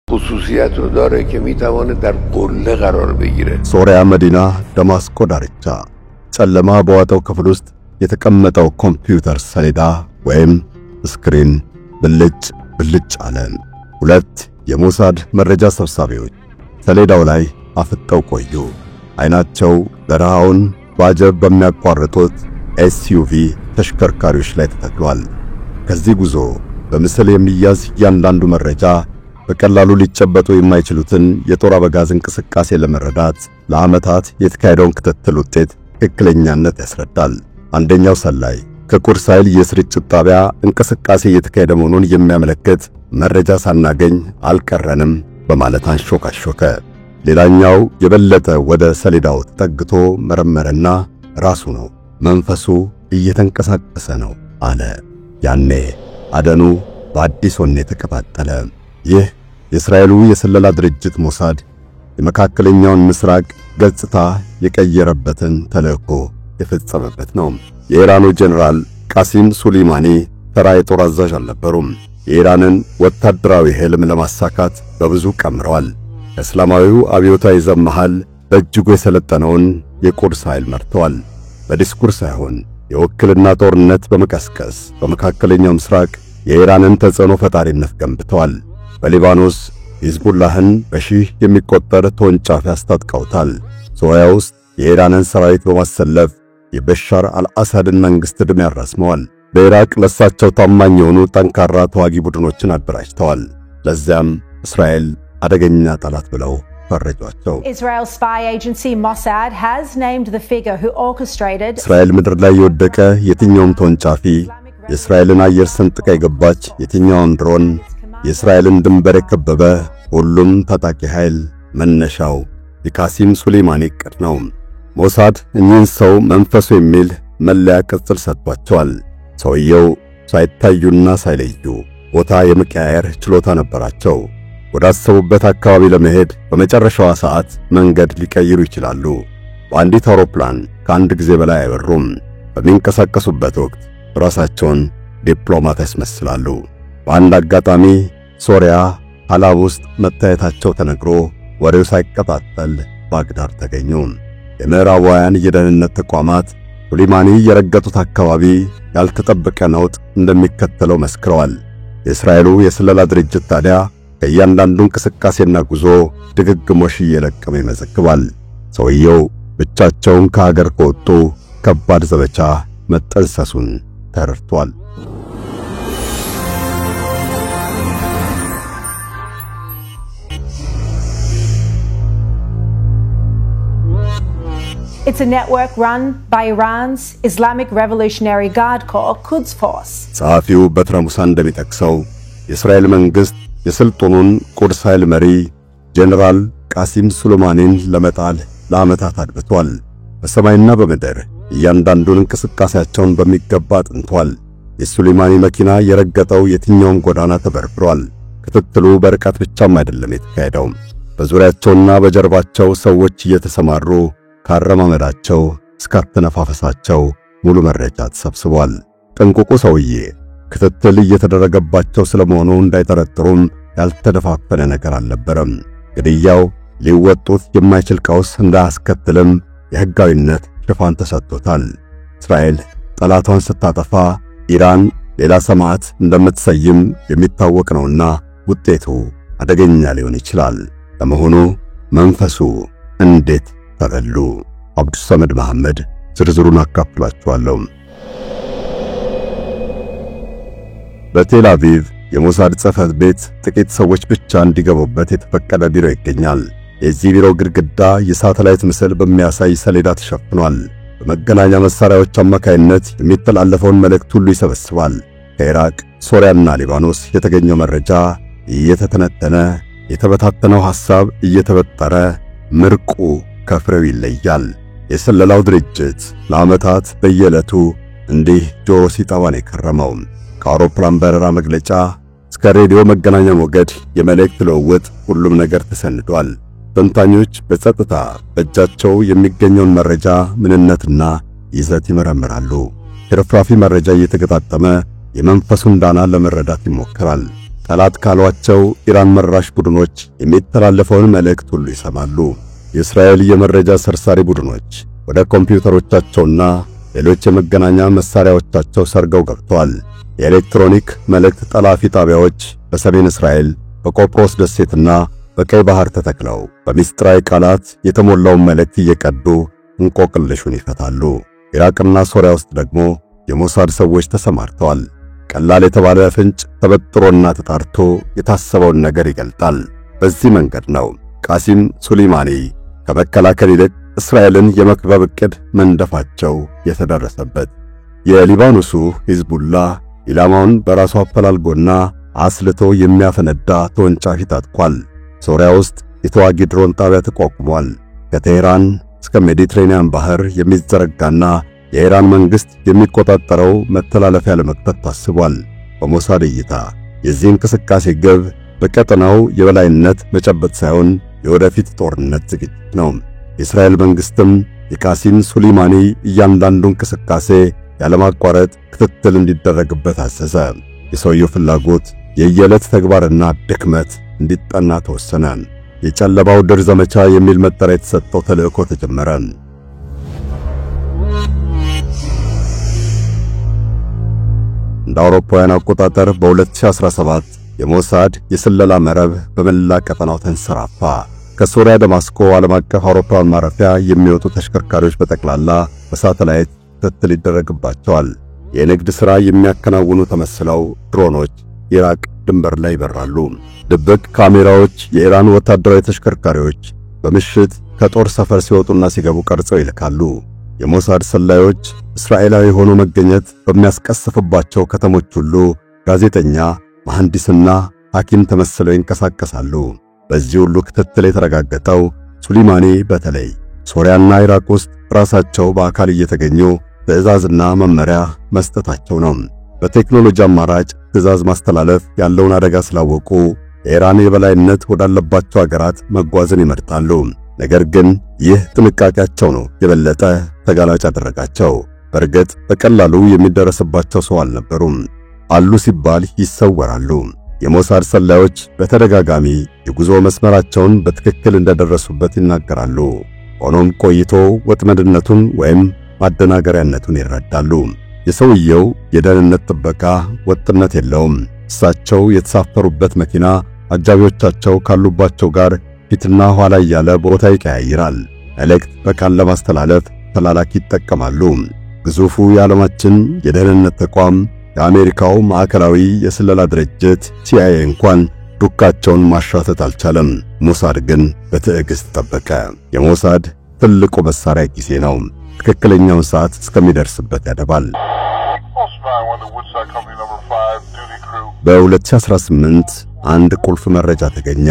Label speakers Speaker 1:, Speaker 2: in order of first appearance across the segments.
Speaker 1: خصوصیت رو داره که میتوانه در قله قرار بگیره.
Speaker 2: ሶሪያ መዲና ደማስቆ ዳርቻ ጨለማ በዋጠው ክፍል ውስጥ የተቀመጠው ኮምፒውተር ሰሌዳ ወይም ስክሪን ብልጭ አለ። ሁለት የሞሳድ መረጃ ሰብሳቢዎች ሰሌዳው ላይ አፍጠው ቆዩ። አይናቸው በረሃውን ባጀብ በሚያቋርጡት ኤስዩቪ ተሽከርካሪዎች ላይ ተተክሏል። ከዚህ ጉዞ በምስል የሚያዝ ያንዳንዱ መረጃ በቀላሉ ሊጨበጡ የማይችሉትን የጦር አበጋዝ እንቅስቃሴ ለመረዳት ለዓመታት የተካሄደውን ክትትል ውጤት ትክክለኛነት ያስረዳል። አንደኛው ሰላይ ከቁርስ ኃይል የስርጭት ጣቢያ እንቅስቃሴ የተካሄደ መሆኑን የሚያመለክት መረጃ ሳናገኝ አልቀረንም በማለት አንሾካሾከ። ሌላኛው የበለጠ ወደ ሰሌዳው ተጠግቶ መረመረና ራሱ ነው መንፈሱ እየተንቀሳቀሰ ነው አለ። ያኔ አደኑ በአዲስ ወኔ ተቀጣጠለ። ይህ የእስራኤሉ የስለላ ድርጅት ሞሳድ የመካከለኛውን ምስራቅ ገጽታ የቀየረበትን ተልእኮ የፈጸመበት ነው። የኢራኑ ጄኔራል ቃሲም ሱሌይማኒ ተራ የጦር አዛዥ አልነበሩም። የኢራንን ወታደራዊ ህልም ለማሳካት በብዙ ቀምረዋል። እስላማዊው አብዮታዊ ዘብ መሃል በእጅጉ የሰለጠነውን የቁድስ ኃይል መርተዋል። በዲስኩር ሳይሆን የውክልና ጦርነት በመቀስቀስ በመካከለኛው ምስራቅ የኢራንን ተጽዕኖ ፈጣሪነት ገንብተዋል። በሊባኖስ ሂዝቡላህን በሺህ የሚቆጠር ተወንጫፊ አስታጥቀውታል። ሶሪያ ውስጥ የኢራንን ሰራዊት በማሰለፍ የበሻር አልአሳድን መንግስት ዕድሜ ያራዝመዋል። በኢራቅ ለሳቸው ታማኝ የሆኑ ጠንካራ ተዋጊ ቡድኖችን አደራጅተዋል። ለዚያም እስራኤል አደገኛ ጠላት ብለው ፈረጇቸው።
Speaker 3: Israel's spy agency Mossad has named the figure who orchestrated
Speaker 2: እስራኤል ምድር ላይ የወደቀ የትኛውም ተወንጫፊ፣ የእስራኤልን አየር ሰንጥቃ የገባች የትኛውም ድሮን፣ የእስራኤልን ድንበር የከበበ ሁሉም ታጣቂ ኃይል መነሻው የቃሲም ሱሌይማኒ ዕቅድ ነው። ሞሳድ እኚህን ሰው መንፈሱ የሚል መለያ ቅጽል ሰጥቷቸዋል። ሰውየው ሳይታዩና ሳይለዩ ቦታ የመቀያየር ችሎታ ነበራቸው። ወዳሰቡበት አካባቢ ለመሄድ በመጨረሻዋ ሰዓት መንገድ ሊቀይሩ ይችላሉ። በአንዲት አውሮፕላን ከአንድ ጊዜ በላይ አይበሩም። በሚንቀሳቀሱበት ወቅት ራሳቸውን ዲፕሎማት ያስመስላሉ። በአንድ አጋጣሚ ሶሪያ ሐላብ ውስጥ መታየታቸው ተነግሮ ወሬው ሳይቀጣጠል ባግዳድ ተገኙ። የምዕራባውያን የደህንነት ተቋማት ሱሌይማኒ የረገጡት አካባቢ ያልተጠበቀ ነውጥ እንደሚከተለው መስክረዋል። የእስራኤሉ የስለላ ድርጅት ታዲያ ከእያንዳንዱ እንቅስቃሴና ጉዞ ድግግሞሽ እየለቀመ ይመዘግባል። ሰውየው ብቻቸውን ከሀገር ከወጡ ከባድ ዘመቻ መጠንሰሱን ተረድቷል።
Speaker 3: It's a network run by Iran's Islamic Revolutionary Guard Corps Quds Force.
Speaker 2: ጸሐፊው በትረ ሙሳ እንደሚጠቅሰው የእስራኤል መንግስት የስልጡኑን ቁድስ ኃይል መሪ ጄኔራል ቃሲም ሱሌይማኒን ለመጣል ለዓመታት አድብቷል። በሰማይና በምድር እያንዳንዱን እንቅስቃሴያቸውን በሚገባ አጥንቷል። የሱሌይማኒ መኪና የረገጠው የትኛውም ጎዳና ተበርብሯል። ክትትሉ በርቀት ብቻም አይደለም የተካሄደው። በዙሪያቸውና በጀርባቸው ሰዎች እየተሰማሩ ካረማመዳቸው እስከ አተነፋፈሳቸው ሙሉ መረጃ ተሰብስቧል። ጥንቁቁ ሰውዬ ክትትል እየተደረገባቸው ስለመሆኑ እንዳይጠረጥሩም ያልተደፋፈነ ነገር አልነበረም። ግድያው ሊወጡት የማይችል ቀውስ እንዳያስከትልም የሕጋዊነት ሽፋን ተሰጥቶታል። እስራኤል ጠላቷን ስታጠፋ ኢራን ሌላ ሰማዕት እንደምትሰይም የሚታወቅ ነውና ውጤቱ አደገኛ ሊሆን ይችላል። ለመሆኑ መንፈሱ እንዴት ተረሉ? አብዱሰመድ መሐመድ ዝርዝሩን አካፍላችኋለሁ። በቴል አቪቭ የሞሳድ ጽሕፈት ቤት ጥቂት ሰዎች ብቻ እንዲገቡበት የተፈቀደ ቢሮ ይገኛል። የዚህ ቢሮ ግድግዳ የሳተላይት ምስል በሚያሳይ ሰሌዳ ተሸፍኗል። በመገናኛ መሳሪያዎች አማካይነት የሚተላለፈውን መልእክት ሁሉ ይሰበስባል። ከኢራቅ፣ ሶሪያና ሊባኖስ የተገኘው መረጃ እየተተነተነ የተበታተነው ሐሳብ እየተበጠረ ምርቁ ከፍሬው ይለያል። የስለላው ድርጅት ለዓመታት በየዕለቱ እንዲህ ጆሮ ሲጠባን የከረመው ከአውሮፕላን በረራ መግለጫ እስከ ሬዲዮ መገናኛ ሞገድ የመልእክት ልውውጥ ሁሉም ነገር ተሰንዷል። ተንታኞች በጸጥታ በእጃቸው የሚገኘውን መረጃ ምንነትና ይዘት ይመረምራሉ። ትርፍራፊ መረጃ እየተገጣጠመ የመንፈሱን ዳና ለመረዳት ይሞክራል። ጠላት ካሏቸው ኢራን መራሽ ቡድኖች የሚተላለፈውን መልእክት ሁሉ ይሰማሉ። የእስራኤል የመረጃ ሰርሳሪ ቡድኖች ወደ ኮምፒውተሮቻቸውና ሌሎች የመገናኛ መሳሪያዎቻቸው ሰርገው ገብተዋል። የኤሌክትሮኒክ መልእክት ጠላፊ ጣቢያዎች በሰሜን እስራኤል በቆጵሮስ ደሴትና በቀይ ባህር ተተክለው በሚስጥራዊ ቃላት የተሞላውን መልእክት እየቀዱ እንቆቅልሹን ይፈታሉ። ኢራቅና ሶሪያ ውስጥ ደግሞ የሞሳድ ሰዎች ተሰማርተዋል። ቀላል የተባለ ፍንጭ ተበጥሮና ተጣርቶ የታሰበውን ነገር ይገልጣል። በዚህ መንገድ ነው ቃሲም ሱሌይማኒ ከመከላከል ይልቅ እስራኤልን የመክበብ ዕቅድ መንደፋቸው የተደረሰበት። የሊባኖሱ ሂዝቡላህ ኢላማውን በራሱ አፈላልጎና አስልቶ የሚያፈነዳ ተወንጫፊ ታጥቋል። ሶሪያ ውስጥ የተዋጊ ድሮን ጣቢያ ተቋቁሟል። ከቴህራን እስከ ሜዲትሬኒያን ባህር የሚዘረጋና የኢራን መንግስት የሚቆጣጠረው መተላለፊያ ለመክፈት ታስቧል። በሞሳድ እይታ የዚህ እንቅስቃሴ ግብ በቀጠናው የበላይነት መጨበጥ ሳይሆን የወደፊት ጦርነት ዝግጅት ነው። የእስራኤል መንግስትም የቃሲም ሱሌይማኒ እያንዳንዱ እንቅስቃሴ ያለማቋረጥ ክትትል እንዲደረግበት አዘዘ። የሰውየው ፍላጎት የየዕለት ተግባርና ድክመት እንዲጠና ተወሰነ። የጨለማው ድር ዘመቻ የሚል መጠሪያ የተሰጠው ተልእኮ ተጀመረ። እንደ አውሮፓውያን አቆጣጠር በ2017 የሞሳድ የስለላ መረብ በመላ ቀጠናው ተንሰራፋ። ከሶሪያ ደማስቆ ዓለም አቀፍ አውሮፕላን ማረፊያ የሚወጡ ተሽከርካሪዎች በጠቅላላ በሳተላይት ክትትል ይደረግባቸዋል። የንግድ ሥራ የሚያከናውኑ ተመስለው ድሮኖች ኢራቅ ድንበር ላይ ይበራሉ። ድብቅ ካሜራዎች የኢራን ወታደራዊ ተሽከርካሪዎች በምሽት ከጦር ሰፈር ሲወጡና ሲገቡ ቀርጸው ይልካሉ። የሞሳድ ሰላዮች እስራኤላዊ ሆኖ መገኘት በሚያስቀስፍባቸው ከተሞች ሁሉ ጋዜጠኛ፣ መሐንዲስና ሐኪም ተመስለው ይንቀሳቀሳሉ። በዚህ ሁሉ ክትትል የተረጋገጠው ሱሌይማኒ በተለይ ሶሪያና ኢራቅ ውስጥ ራሳቸው በአካል እየተገኙ ትዕዛዝና መመሪያ መስጠታቸው ነው። በቴክኖሎጂ አማራጭ ትዕዛዝ ማስተላለፍ ያለውን አደጋ ስላወቁ የኢራን የበላይነት ወዳለባቸው አገራት መጓዝን ይመርጣሉ። ነገር ግን ይህ ጥንቃቄያቸው ነው የበለጠ ተጋላጭ ያደረጋቸው። በእርግጥ በቀላሉ የሚደረስባቸው ሰው አልነበሩም። አሉ ሲባል ይሰወራሉ። የሞሳድ ሰላዮች በተደጋጋሚ የጉዞ መስመራቸውን በትክክል እንደደረሱበት ይናገራሉ። ሆኖም ቆይቶ ወጥመድነቱን ወይም ማደናገሪያነቱን ይረዳሉ። የሰውየው የደህንነት ጥበቃ ወጥነት የለውም። እሳቸው የተሳፈሩበት መኪና አጃቢዎቻቸው ካሉባቸው ጋር ፊትና ኋላ እያለ ቦታ ይቀያይራል። መልእክት በቃል ለማስተላለፍ ተላላኪ ይጠቀማሉ። ግዙፉ የዓለማችን የደህንነት ተቋም የአሜሪካው ማዕከላዊ የስለላ ድርጅት CIA እንኳን ዱካቸውን ማሻተት አልቻለም። ሞሳድ ግን በትዕግስት ጠበቀ። የሞሳድ ትልቁ መሳሪያ ጊዜ ነው። ትክክለኛውን ሰዓት እስከሚደርስበት ያደባል። በ2018 አንድ ቁልፍ መረጃ ተገኘ።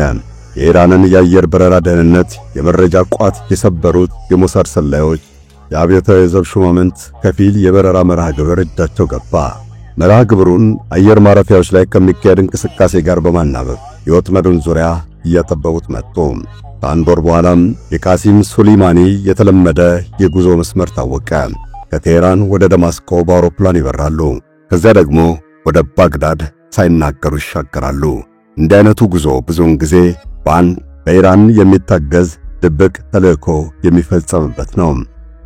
Speaker 2: የኢራንን የአየር በረራ ደህንነት የመረጃ ቋት የሰበሩት የሞሳድ ሰላዮች የአብዮታዊ ዘብ ሹማምንት ከፊል የበረራ መርሃ ግብር እጃቸው ገባ። መርሃ ግብሩን አየር ማረፊያዎች ላይ ከሚካሄድ እንቅስቃሴ ጋር በማናበብ የወጥመዱን ዙሪያ እያጠበቡት መጡ። ከአንድ ወር በኋላም የቃሲም ሱሌይማኒ የተለመደ የጉዞ መስመር ታወቀ። ከቴህራን ወደ ደማስቆ በአውሮፕላን ይበራሉ። ከዚያ ደግሞ ወደ ባግዳድ ሳይናገሩ ይሻገራሉ። እንዲህ አይነቱ ጉዞ ብዙውን ጊዜ በኢራን የሚታገዝ ድብቅ ተልእኮ የሚፈጸምበት ነው።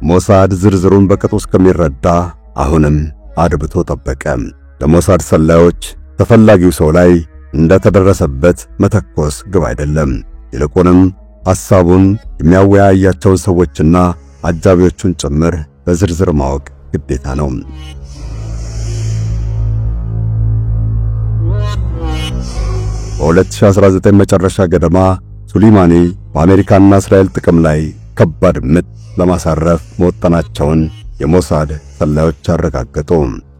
Speaker 2: ሞሳድ ዝርዝሩን በቅጡ እስከሚረዳ አሁንም አድብቶ ጠበቀ። ለሞሳድ ሰላዮች ተፈላጊው ሰው ላይ እንደተደረሰበት መተኮስ ግብ አይደለም። ይልቁንም ሐሳቡን የሚያወያያቸውን ሰዎችና አጃቢዎቹን ጭምር በዝርዝር ማወቅ ግዴታ ነው። በ2019 መጨረሻ ገደማ ሱሌይማኒ በአሜሪካና እስራኤል ጥቅም ላይ ከባድ ምት ለማሳረፍ መወጠናቸውን የሞሳድ ሰላዮች አረጋገጡ።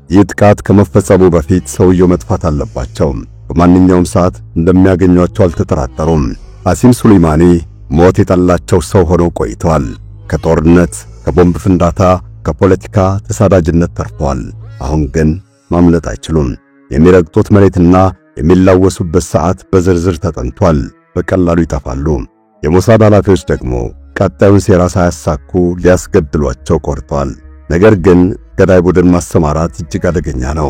Speaker 2: ይህ ጥቃት ከመፈጸሙ በፊት ሰውየው መጥፋት አለባቸው። በማንኛውም ሰዓት እንደሚያገኟቸው አልተጠራጠሩም። ቃሲም ሱሌይማኒ ሞት የጠላቸው ሰው ሆነው ቆይተዋል። ከጦርነት፣ ከቦምብ ፍንዳታ፣ ከፖለቲካ ተሳዳጅነት ተርፈዋል። አሁን ግን ማምለጥ አይችሉም። የሚረግጡት መሬትና የሚላወሱበት ሰዓት በዝርዝር ተጠንቷል። በቀላሉ ይጠፋሉ። የሞሳድ ኃላፊዎች ደግሞ ቀጣዩን ሴራ ሳያሳኩ ሊያስገድሏቸው ቆርጠዋል። ነገር ግን ገዳይ ቡድን ማሰማራት እጅግ አደገኛ ነው።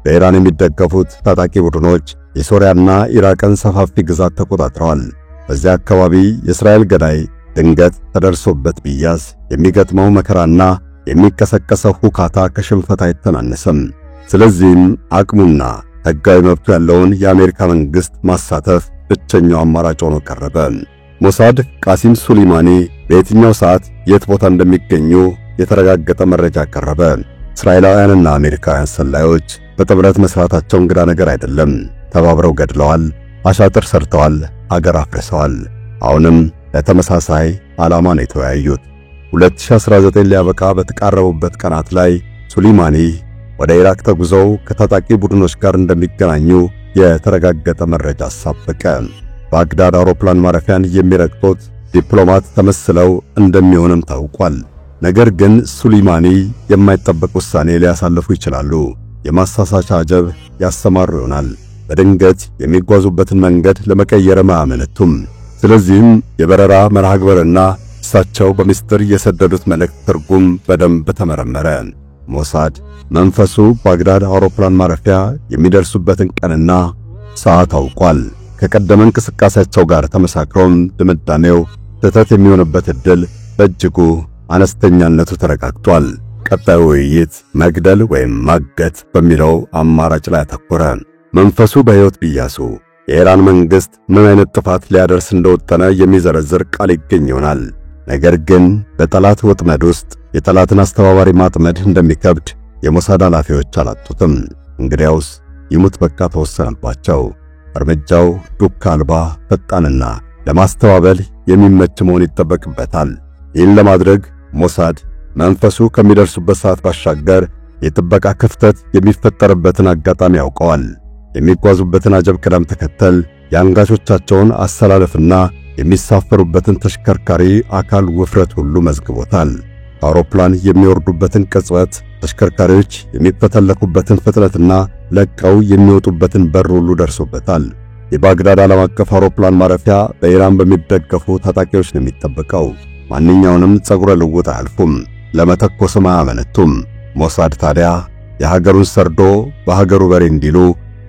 Speaker 2: በኢራን የሚደገፉት ታጣቂ ቡድኖች የሶሪያና ኢራቅን ሰፋፊ ግዛት ተቆጣጥረዋል። በዚያ አካባቢ የእስራኤል ገዳይ ድንገት ተደርሶበት ቢያዝ የሚገጥመው መከራና የሚቀሰቀሰው ሁካታ ከሽንፈት አይተናነስም። ስለዚህም አቅሙና ሕጋዊ መብቱ ያለውን የአሜሪካ መንግሥት ማሳተፍ ብቸኛው አማራጭ ሆኖ ቀረበ። ሞሳድ ቃሲም ሱሌይማኒ በየትኛው ሰዓት የት ቦታ እንደሚገኙ የተረጋገጠ መረጃ ቀረበ። እስራኤላውያንና አሜሪካውያን ሰላዮች በጥምረት መስራታቸው እንግዳ ነገር አይደለም። ተባብረው ገድለዋል፣ አሻጥር ሰርተዋል፣ አገር አፍርሰዋል። አሁንም ለተመሳሳይ ዓላማ ነው የተወያዩት። 2019 ሊያበቃ በተቃረቡበት ቀናት ላይ ሱሌይማኒ ወደ ኢራቅ ተጉዘው ከታጣቂ ቡድኖች ጋር እንደሚገናኙ የተረጋገጠ መረጃ አሳበቀ። ባግዳድ አውሮፕላን ማረፊያን የሚረግጡት ዲፕሎማት ተመስለው እንደሚሆንም ታውቋል። ነገር ግን ሱሌይማኒ የማይጠበቅ ውሳኔ ሊያሳልፉ ይችላሉ። የማሳሳቻ አጀብ ያሰማሩ ይሆናል። በድንገት የሚጓዙበትን መንገድ ለመቀየር ማያመነቱም። ስለዚህም የበረራ መርሃ ግብርና እሳቸው በሚስጥር የሰደዱት መልእክት ትርጉም በደንብ ተመረመረ። ሞሳድ መንፈሱ ባግዳድ አውሮፕላን ማረፊያ የሚደርሱበትን ቀንና ሰዓት አውቋል። ከቀደመ እንቅስቃሴያቸው ጋር ተመሳክሮም ድምዳሜው ስህተት የሚሆንበት ዕድል በእጅጉ አነስተኛነቱ ተረጋግጧል። ቀጣዩ ውይይት መግደል ወይም ማገት በሚለው አማራጭ ላይ አተኮረ። መንፈሱ በሕይወት ቢያሱ የኢራን መንግሥት ምን አይነት ጥፋት ሊያደርስ እንደወጠነ የሚዘረዝር ቃል ይገኝ ይሆናል። ነገር ግን በጠላት ወጥመድ ውስጥ የጠላትን አስተባባሪ ማጥመድ እንደሚከብድ የሞሳድ ኃላፊዎች አላጡትም። እንግዲያውስ ይሙት በቃ ተወሰነባቸው። እርምጃው ዱካ አልባ፣ ፈጣንና ለማስተባበል የሚመች መሆን ይጠበቅበታል። ይህን ለማድረግ ሞሳድ መንፈሱ ከሚደርሱበት ሰዓት ባሻገር የጥበቃ ክፍተት የሚፈጠርበትን አጋጣሚ ያውቀዋል። የሚጓዙበትን አጀብ ቅደም ተከተል፣ የአንጋቾቻቸውን አሰላለፍና የሚሳፈሩበትን ተሽከርካሪ አካል ውፍረት ሁሉ መዝግቦታል። ከአውሮፕላን የሚወርዱበትን ቅጽበት፣ ተሽከርካሪዎች የሚፈተለኩበትን ፍጥነትና ለቀው የሚወጡበትን በር ሁሉ ደርሶበታል። የባግዳድ ዓለም አቀፍ አውሮፕላን ማረፊያ በኢራን በሚደገፉ ታጣቂዎች ነው የሚጠበቀው። ማንኛውንም ጸጉረ ልውጥ አያልፉም፣ ለመተኮስም አያመነቱም። ሞሳድ ታዲያ የሀገሩን ሰርዶ በሀገሩ በሬ እንዲሉ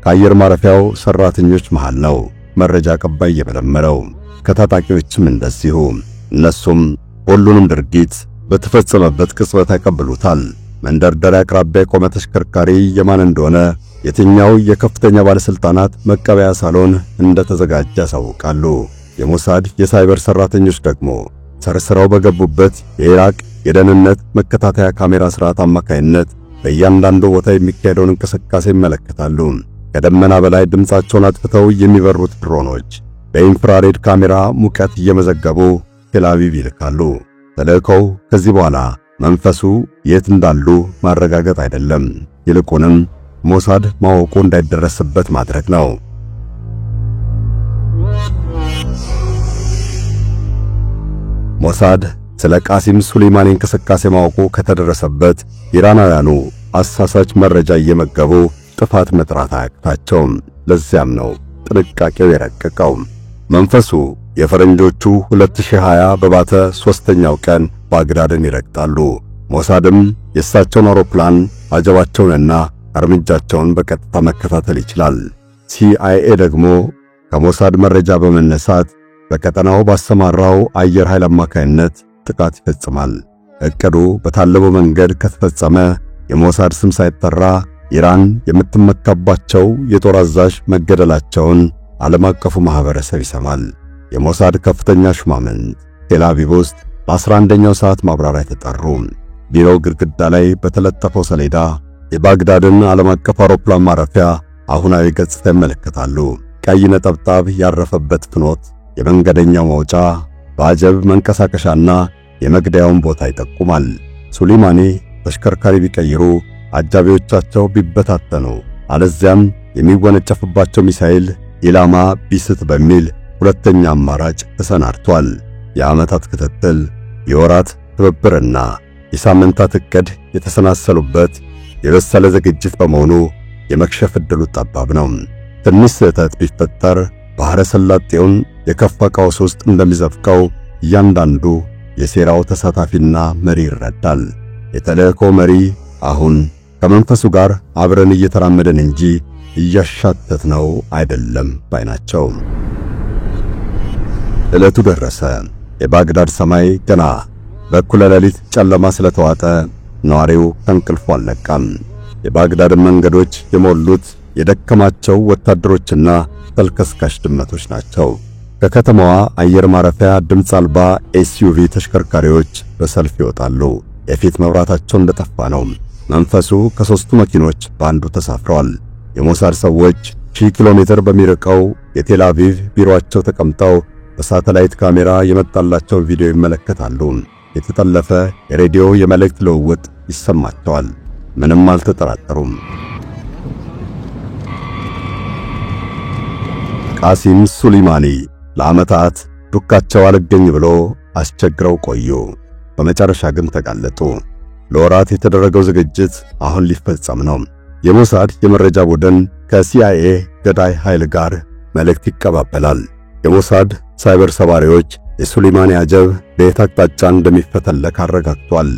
Speaker 2: ከአየር ማረፊያው ሰራተኞች መሃል ነው መረጃ ቀባይ የመለመለው። ከታጣቂዎችም እንደዚሁ። እነሱም ሁሉንም ድርጊት በተፈጸመበት ቅጽበት ያቀብሉታል። መንደርደሪያ አቅራቢያ የቆመ ተሽከርካሪ የማን እንደሆነ፣ የትኛው የከፍተኛ ባለስልጣናት መቀበያ ሳሎን እንደተዘጋጀ ያሳውቃሉ። የሞሳድ የሳይበር ሰራተኞች ደግሞ ሰርስረው በገቡበት የኢራቅ የደህንነት መከታተያ ካሜራ ስርዓት አማካይነት በእያንዳንዱ ቦታ የሚካሄደውን እንቅስቃሴ ይመለከታሉ። ከደመና በላይ ድምፃቸውን አጥፍተው የሚበሩት ድሮኖች በኢንፍራሬድ ካሜራ ሙቀት እየመዘገቡ ቴልአቪቭ ይልካሉ። ተልእኮው ከዚህ በኋላ መንፈሱ የት እንዳሉ ማረጋገጥ አይደለም፣ ይልቁንም ሞሳድ ማወቁ እንዳይደረስበት ማድረግ ነው። ሞሳድ ስለ ቃሲም ሱሌይማኒ እንቅስቃሴ ማወቁ ከተደረሰበት ኢራናውያኑ አሳሳች መረጃ እየመገቡ ጥፋት መጥራት አያቅታቸውም። ለዚያም ነው ጥንቃቄው የረቀቀው። መንፈሱ የፈረንጆቹ 2020 በባተ 3ኛው ቀን ባግዳድን ይረግጣሉ። ሞሳድም የእሳቸውን አውሮፕላን አጀባቸውንና እርምጃቸውን በቀጥታ መከታተል ይችላል። ሲአይኤ ደግሞ ከሞሳድ መረጃ በመነሳት በቀጠናው ባሰማራው አየር ኃይል አማካይነት ጥቃት ይፈጽማል። እቅዱ በታለበው መንገድ ከተፈጸመ የሞሳድ ስም ሳይጠራ ኢራን የምትመካባቸው የጦር አዛዥ መገደላቸውን ዓለም አቀፉ ማህበረሰብ ይሰማል። የሞሳድ ከፍተኛ ሹማምንት ቴልአቪቭ ውስጥ በ11ኛው ሰዓት ማብራሪያ ተጠሩ። ቢሮው ግድግዳ ላይ በተለጠፈው ሰሌዳ የባግዳድን ዓለም አቀፍ አውሮፕላን ማረፊያ አሁናዊ ገጽታ ይመለከታሉ። ቀይ ነጠብጣብ ያረፈበት ፍኖት፣ የመንገደኛው መውጫ፣ በአጀብ መንቀሳቀሻና የመግደያውን ቦታ ይጠቁማል። ሱሌይማኒ ተሽከርካሪ ቢቀይሩ፣ አጃቢዎቻቸው ቢበታተኑ፣ አለዚያም የሚወነጨፍባቸው ሚሳኤል ኢላማ ቢስት በሚል ሁለተኛ አማራጭ ተሰናድቷል። የዓመታት ክትትል፣ የወራት ትብብርና የሳምንታት ዕቅድ የተሰናሰሉበት የበሰለ ዝግጅት በመሆኑ የመክሸፍ ዕድሉ ጠባብ ነው። ትንሽ ስህተት ቢፈጠር ባህረ ሰላጤውን የከፋ ቀውስ ውስጥ እንደሚዘፍቀው እያንዳንዱ የሴራው ተሳታፊና መሪ ይረዳል። የተልእኮ መሪ አሁን ከመንፈሱ ጋር አብረን እየተራመደን እንጂ እያሻተትነው አይደለም ባይናቸው። ዕለቱ ደረሰ። የባግዳድ ሰማይ ገና በእኩለ ሌሊት ጨለማ ስለተዋጠ ነዋሪው ከእንቅልፉ አልነቃም። የባግዳድ መንገዶች የሞሉት የደከማቸው ወታደሮችና ተልከስካሽ ድመቶች ናቸው። ከከተማዋ አየር ማረፊያ ድምፅ አልባ ኤስዩቪ ተሽከርካሪዎች በሰልፍ ይወጣሉ። የፊት መብራታቸው እንደጠፋ ነው። መንፈሱ ከሦስቱ መኪኖች በአንዱ ተሳፍረዋል። የሞሳድ ሰዎች 1000 ኪሎ ሜትር በሚርቀው የቴል አቪቭ ቢሮአቸው ተቀምጠው በሳተላይት ካሜራ የመጣላቸው ቪዲዮ ይመለከታሉ። የተጠለፈ የሬዲዮ የመልእክት ልውውጥ ይሰማቸዋል። ምንም አልተጠራጠሩም። ቃሲም ሱሊማኒ ለዓመታት ዱካቸው አልገኝ ብሎ አስቸግረው ቆዩ። በመጨረሻ ግን ተጋለጡ። ለወራት የተደረገው ዝግጅት አሁን ሊፈጸም ነው። የሞሳድ የመረጃ ቡድን ከሲአይኤ ገዳይ ኃይል ጋር መልእክት ይቀባበላል። የሞሳድ ሳይበር ሰባሪዎች የሱሊማኒ አጀብ በየት አቅጣጫ እንደሚፈተለክ አረጋግጧል።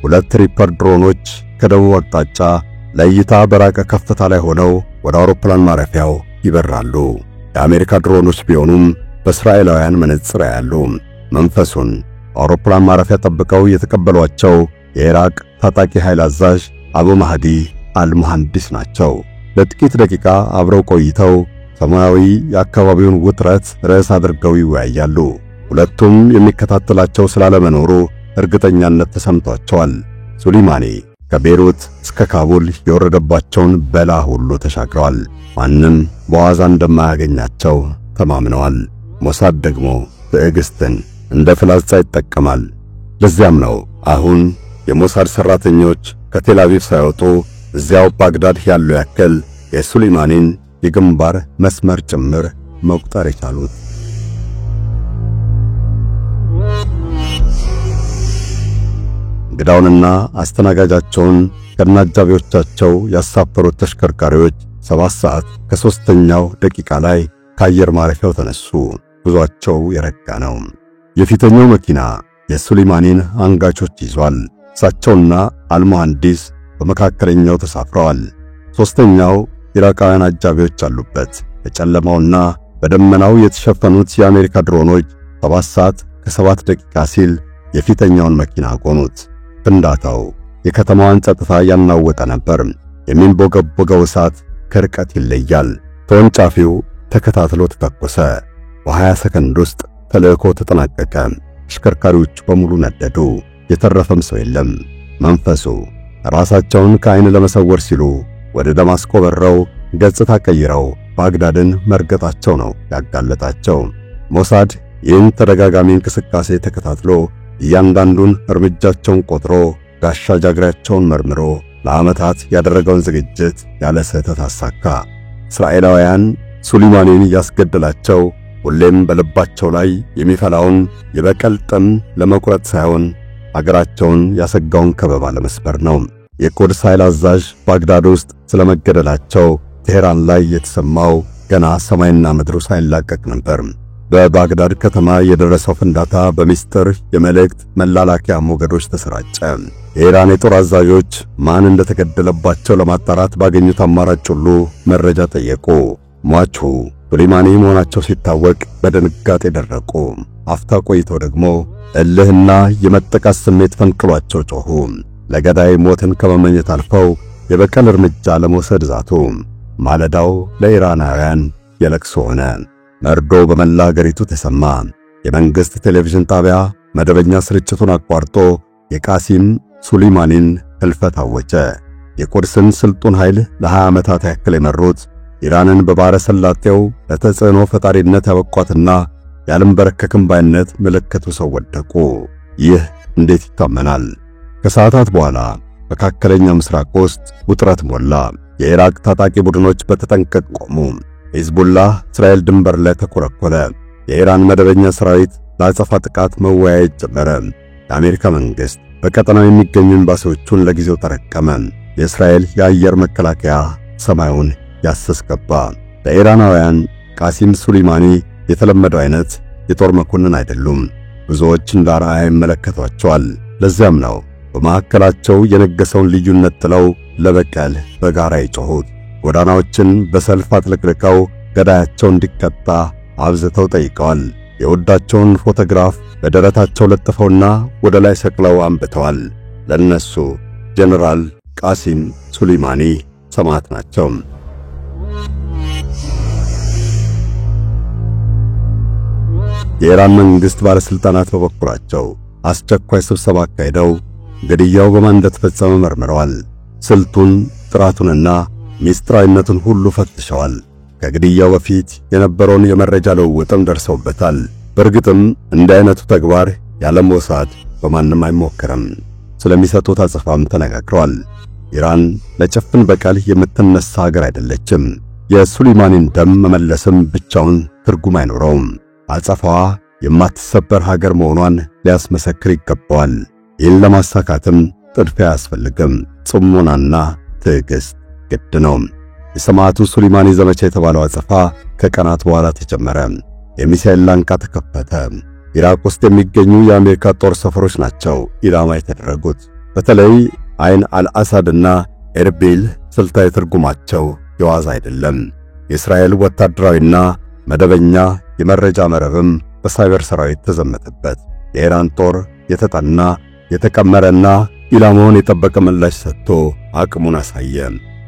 Speaker 2: 2 ሪፐር ድሮኖች ከደቡብ አቅጣጫ ለእይታ በራቀ ከፍታ ላይ ሆነው ወደ አውሮፕላን ማረፊያው ይበራሉ። የአሜሪካ ድሮኖች ቢሆኑም በእስራኤላውያን መነጽር ያያሉ። መንፈሱን አውሮፕላን ማረፊያ ጠብቀው የተቀበሏቸው የኢራቅ ታጣቂ ኃይል አዛዥ አቡ ማህዲ አልሙሐንዲስ ናቸው። ለጥቂት ደቂቃ አብረው ቆይተው ሰማያዊ የአካባቢውን ውጥረት ርዕስ አድርገው ይወያያሉ። ሁለቱም የሚከታተላቸው ስላለመኖሩ እርግጠኛነት ተሰምቷቸዋል። ሱሊማኒ ከቤይሩት እስከ ካቡል የወረደባቸውን በላ ሁሉ ተሻግረዋል። ማንም በዋዛ እንደማያገኛቸው ተማምነዋል። ሞሳድ ደግሞ ትዕግስትን እንደ ፍላጻ ይጠቀማል። ለዚያም ነው አሁን የሞሳድ ሰራተኞች ከቴል አቪቭ ሳይወጡ እዚያው ባግዳድ ያለው ያክል የሱሊማኒን የግንባር መስመር ጭምር መቁጠር የቻሉት። እንግዳውንና አስተናጋጃቸውን ከናጃቢዎቻቸው ያሳፈሩት ተሽከርካሪዎች 7 ሰዓት ከ3ኛው ደቂቃ ላይ ከአየር ማረፊያው ተነሱ። ጉዟቸው የረጋ ነው። የፊተኛው መኪና የሱሊማኒን አንጋቾች ይዟል። እሳቸውና አልሙሐንዲስ በመካከለኛው ተሳፍረዋል። ሶስተኛው ኢራቃውያን አጃቢዎች አሉበት። በጨለማውና በደመናው የተሸፈኑት የአሜሪካ ድሮኖች 7 ሰዓት ከ7 ደቂቃ ሲል የፊተኛውን መኪና ቆኑት። ፍንዳታው የከተማዋን ጸጥታ ያናወጠ ነበር። የሚንቦገቦገው እሳት ከርቀት ይለያል። ተወንጫፊው ተከታትሎ ተተኮሰ። በ20 ሰከንድ ውስጥ ተልእኮ ተጠናቀቀ። ተሽከርካሪዎቹ በሙሉ ነደዱ። የተረፈም ሰው የለም። መንፈሱ ራሳቸውን ከዓይን ለመሰወር ሲሉ ወደ ደማስቆ በረው ገጽታ ቀይረው ባግዳድን መርገጣቸው ነው ያጋለጣቸው። ሞሳድ ይህን ተደጋጋሚ እንቅስቃሴ ተከታትሎ እያንዳንዱን እርምጃቸውን ቆጥሮ ጋሻ ጃግሬያቸውን መርምሮ ለዓመታት ያደረገውን ዝግጅት ያለ ስህተት አሳካ። እስራኤላውያን ሱሊማኒን ያስገደላቸው ሁሌም በልባቸው ላይ የሚፈላውን የበቀል ጥም ለመቁረጥ ሳይሆን አገራቸውን ያሰጋውን ከበባ ለመስበር ነው። የቁድስ ኃይል አዛዥ ባግዳድ ውስጥ ስለመገደላቸው ቴህራን ላይ የተሰማው ገና ሰማይና ምድሩ ሳይላቀቅ ነበር። በባግዳድ ከተማ የደረሰው ፍንዳታ በሚስጥር የመልእክት መላላኪያ ሞገዶች ተሰራጨ። የኢራን የጦር አዛዦች ማን እንደተገደለባቸው ለማጣራት ባገኙት አማራጭ ሁሉ መረጃ ጠየቁ። ሟቹ ሱሊማኒ መሆናቸው ሲታወቅ በድንጋጤ ደረቁ። አፍታ ቆይተው ደግሞ እልህና የመጠቃት ስሜት ፈንቅሏቸው ጮኹ። ለገዳይ ሞትን ከመመኘት አልፈው የበቀል እርምጃ ለመውሰድ ዛቱ። ማለዳው ለኢራናውያን የለቅሶ ሆነ። መርዶ በመላ አገሪቱ ተሰማ። የመንግስት ቴሌቪዥን ጣቢያ መደበኛ ስርጭቱን አቋርጦ የቃሲም ሱሊማኒን ህልፈት አወጀ። የቁድስን ስልጡን ኃይል ለ20 ዓመታት ያክል የመሩት ኢራንን በባሕረ ሰላጤው ለተጽዕኖ ፈጣሪነት ያበቋትና ያልንበረከክም ባይነት ምልክቱ ሰው ወደቁ። ይህ እንዴት ይታመናል? ከሰዓታት በኋላ መካከለኛ ምስራቅ ውስጥ ውጥረት ሞላ። የኢራቅ ታጣቂ ቡድኖች በተጠንቀቅ ቆሙ። ሂዝቡላህ እስራኤል ድንበር ላይ ተኮረኮረ። የኢራን መደበኛ ሰራዊት ለአጸፋ ጥቃት መወያየት ጀመረ። የአሜሪካ መንግስት በቀጠናው የሚገኙ ኤምባሲዎቹን ለጊዜው ተረከመ። የእስራኤል የአየር መከላከያ ሰማዩን ያስገባ። ለኢራናውያን ቃሲም ሱሊማኒ የተለመደው አይነት የጦር መኮንን አይደሉም። ብዙዎች እንደ አርአያ ይመለከቷቸዋል። ለዚያም ነው በማዕከላቸው የነገሰውን ልዩነት ጥለው ለበቀል በጋራ ይጮሁት። ጎዳናዎችን በሰልፍ አጥለቅልቀው ገዳያቸው እንዲቀጣ አብዝተው ጠይቀዋል። የወዳቸውን ፎቶግራፍ በደረታቸው ለጥፈውና ወደ ላይ ሰቅለው አንብተዋል። ለነሱ ጀነራል ቃሲም ሱሌይማኒ ሰማዕት ናቸው። የኢራን መንግስት ባለስልጣናት በበኩላቸው አስቸኳይ ስብሰባ አካሂደው ግድያው በማን እንደተፈጸመ መርምረዋል። ስልቱን፣ ጥራቱንና ሚስጥራዊነቱን ሁሉ ፈትሸዋል። ከግድያው በፊት የነበረውን የመረጃ ልውውጥም ደርሰውበታል። በእርግጥም እንዲህ አይነቱ ተግባር ያለ ሞሳድ በማንም አይሞከርም። ስለሚሰጡት አጸፋም ተነጋግረዋል። ኢራን ለጭፍን በቀል የምትነሳ ሀገር አይደለችም። የሱሌይማኒን ደም መመለስም ብቻውን ትርጉም አይኖረውም። አጸፋዋ የማትሰበር ሀገር መሆኗን ሊያስመሰክር ይገባዋል። ይህን ለማሳካትም ጥድፊያ አያስፈልግም። ጽሞናና ትዕግስት ግድ ነው። የሰማዕቱ ሱሌይማኒ ዘመቻ የተባለው አጸፋ ከቀናት በኋላ ተጀመረ። የሚሳኤል ላንቃ ተከፈተ። ኢራቅ ውስጥ የሚገኙ የአሜሪካ ጦር ሰፈሮች ናቸው ኢላማ የተደረጉት። በተለይ አይን አልአሳድና ኤርቢል ስልታዊ ትርጉማቸው የዋዛ አይደለም። የእስራኤል ወታደራዊና መደበኛ የመረጃ መረብም በሳይበር ሰራዊት ተዘመተበት። የኢራን ጦር የተጠና የተቀመረና ኢላማውን የጠበቀ ምላሽ ሰጥቶ አቅሙን አሳየ።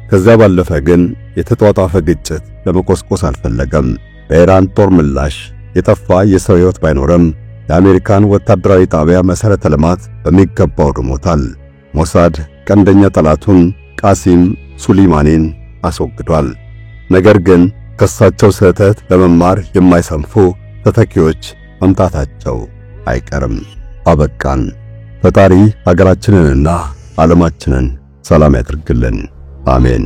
Speaker 2: ከዚያ ባለፈ ግን የተጧጧፈ ግጭት ለመቆስቆስ አልፈለገም። በኢራን ጦር ምላሽ የጠፋ የሰው ሕይወት ባይኖርም የአሜሪካን ወታደራዊ ጣቢያ መሠረተ ልማት በሚገባ አውድሞታል። ሞሳድ ቀንደኛ ጠላቱን ቃሲም ሱሌይማኒን አስወግዷል። ነገር ግን ከሳቸው ስህተት ለመማር የማይሰንፉ ተተኪዎች መምጣታቸው አይቀርም። አበቃን። ፈጣሪ ሀገራችንንና ዓለማችንን ሰላም ያድርግልን። አሜን።